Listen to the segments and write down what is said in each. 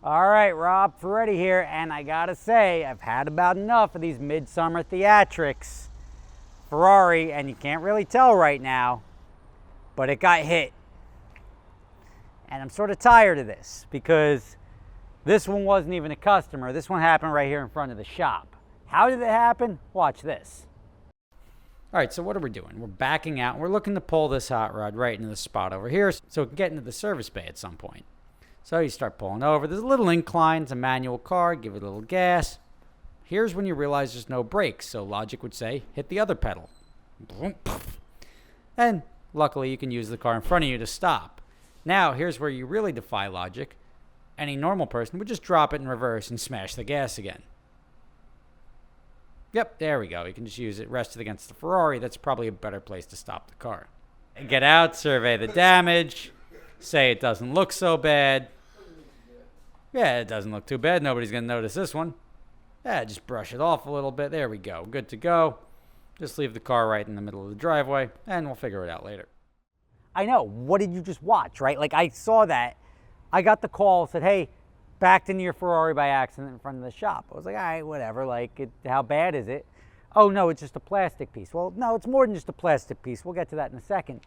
All right, Rob Ferrari here, and I gotta say, I've had about enough of these midsummer theatrics. Ferrari, and you can't really tell right now, but it got hit. And I'm sort of tired of this because this one wasn't even a customer. This one happened right here in front of the shop. How did it happen? Watch this. All right, so what are we doing? We're backing out. We're looking to pull this hot rod right into the spot over here so it can get into the service bay at some point. So you start pulling over. There's a little incline. It's a manual car. Give it a little gas. Here's when you realize there's no brakes. So logic would say, hit the other pedal. And luckily, you can use the car in front of you to stop. Now, here's where you really defy logic. Any normal person would just drop it in reverse and smash the gas again. Yep, there we go. You can just use it, rest it against the Ferrari. That's probably a better place to stop the car. Get out, survey the damage, say it doesn't look so bad. Yeah, it doesn't look too bad. Nobody's going to notice this one. Yeah, just brush it off a little bit. There we go. Good to go. Just leave the car right in the middle of the driveway, and we'll figure it out later. I know. What did you just watch, right? Like, I saw that. I got the call, said, hey, backed into your Ferrari by accident in front of the shop. I was like, all right, whatever. Like, how bad is it? Oh, no, it's just a plastic piece. Well, no, it's more than just a plastic piece. We'll get to that in a second.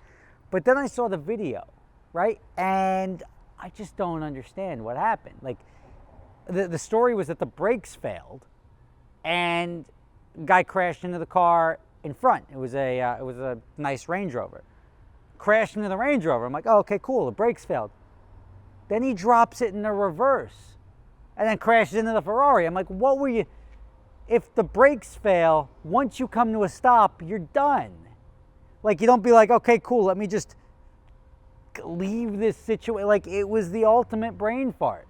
But then I saw the video, right? And I just don't understand what happened. Like, the story was that the brakes failed, and the guy crashed into the car in front. It was a nice Range Rover. Crashed into the Range Rover. I'm like, oh, okay, cool. The brakes failed. Then he drops it in the reverse, and then crashes into the Ferrari. I'm like, what were you? If the brakes fail, once you come to a stop, you're done. Like, you don't be like, okay, cool. Let me just leave this situation. Like, it was the ultimate brain fart.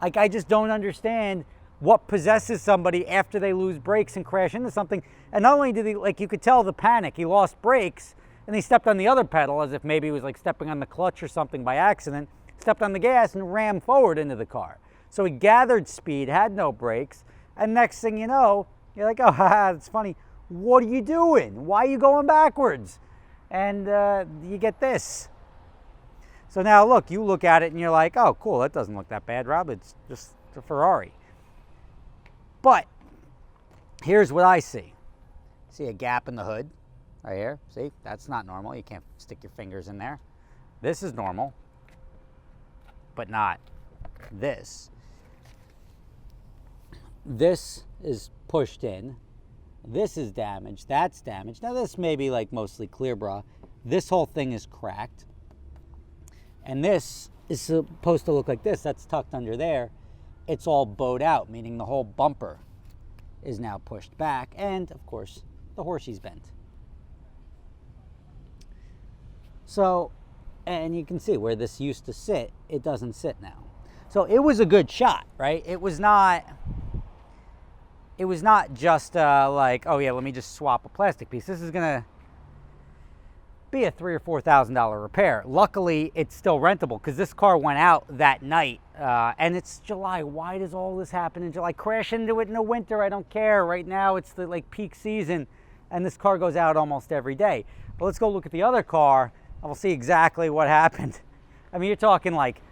Like, I just don't understand what possesses somebody after they lose brakes and crash into something. And not only did he, like, you could tell the panic. He lost brakes and he stepped on the other pedal as if maybe he was like stepping on the clutch or something by accident, stepped on the gas and rammed forward into the car. So he gathered speed, had no brakes, and next thing you know, you're like, oh, haha, that's funny. What are you doing? Why are you going backwards? And you get this. So now, look, you look at it and you're like, oh, cool, that doesn't look that bad, Rob. It's just a Ferrari. But here's what I see. See a gap in the hood right here? See, that's not normal. You can't stick your fingers in there. This is normal, but not this. This is pushed in. This is damaged. That's damaged. Now, this may be like mostly clear bra. This whole thing is cracked. And this is supposed to look like this. That's tucked under there. It's all bowed out, meaning the whole bumper is now pushed back. And, of course, the horsey's bent. So, and you can see where this used to sit, it doesn't sit now. So it was a good shot, right? It was not just like, oh yeah, let me just swap a plastic piece. This is gonna be a $3,000 or $4,000 repair. Luckily, it's still rentable because this car went out that night, and it's July. Why does all this happen in July? Crash into it in the winter, I don't care. Right now, it's the like peak season, and this car goes out almost every day. But let's go look at the other car, and we'll see exactly what happened. I mean, you're talking like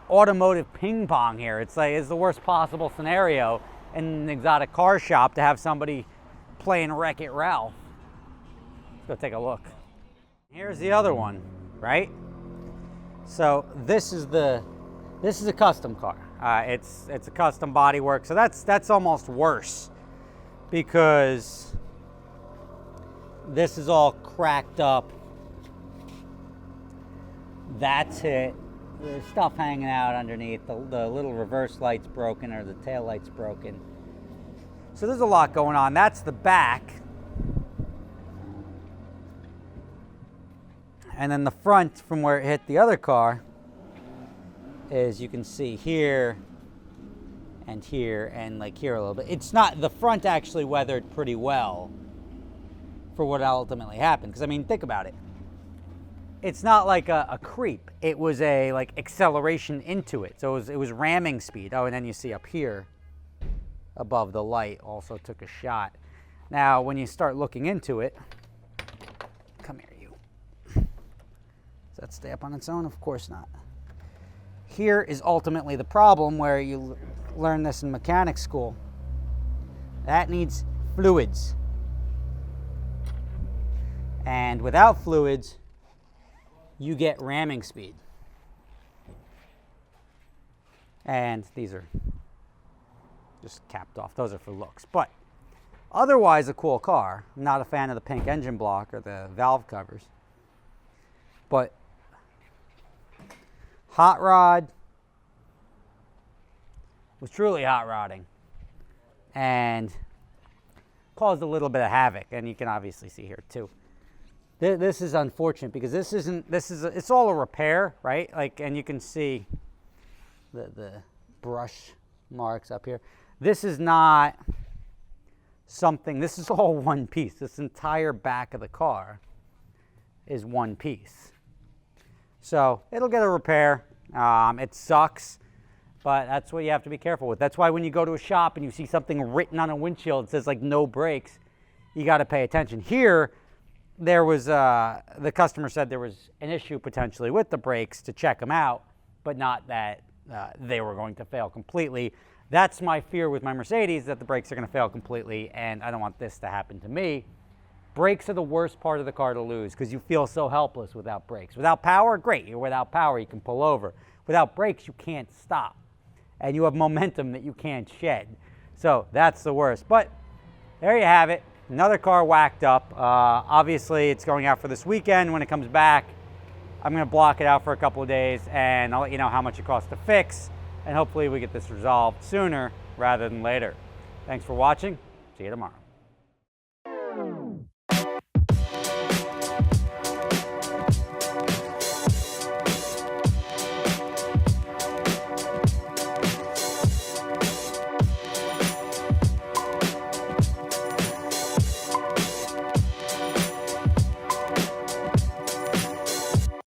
automotive ping pong here. It's like it's the worst possible scenario in an exotic car shop to have somebody playing Wreck-It Ralph. Let's go take a look. Here's the other one, right? So this is a custom car. It's a custom bodywork. So that's almost worse because this is all cracked up. That's it. There's stuff hanging out underneath. The little reverse light's broken or the tail light's broken. So there's a lot going on. That's the back. And then the front from where it hit the other car is, you can see here and like here a little bit. It's not, the front actually weathered pretty well for what ultimately happened. Because I mean, think about it. It's not like a creep. It was a like acceleration into it. So it was ramming speed. Oh, and then you see up here above the light also took a shot. Now, when you start looking into it, come here, you. Does that stay up on its own? Of course not. here is ultimately the problem where you learn this in mechanics school. That needs fluids. And without fluids, you get ramming speed. And these are just capped off. Those are for looks. But otherwise a cool car. I'm not a fan of the pink engine block or the valve covers. But hot rod was truly hot rodding and caused a little bit of havoc. And you can obviously see here too. This is unfortunate because it's all a repair, right? Like, and you can see the brush marks up here. This is not something, this is all one piece. This entire back of the car is one piece. So it'll get a repair. It sucks, but that's what you have to be careful with. That's why when you go to a shop and you see something written on a windshield that says like no brakes, you got to pay attention. Here, there was, the customer said there was an issue potentially with the brakes to check them out, but not that they were going to fail completely. That's my fear with my Mercedes, that the brakes are going to fail completely, and I don't want this to happen to me. Brakes are the worst part of the car to lose because you feel so helpless without brakes. Without power, great. You're without power, you can pull over. Without brakes, you can't stop, and you have momentum that you can't shed. So that's the worst. But there you have it. Another car whacked up. Obviously, it's going out for this weekend. When it comes back, I'm going to block it out for a couple of days, and I'll let you know how much it costs to fix, and hopefully we get this resolved sooner rather than later. Thanks for watching. See you tomorrow.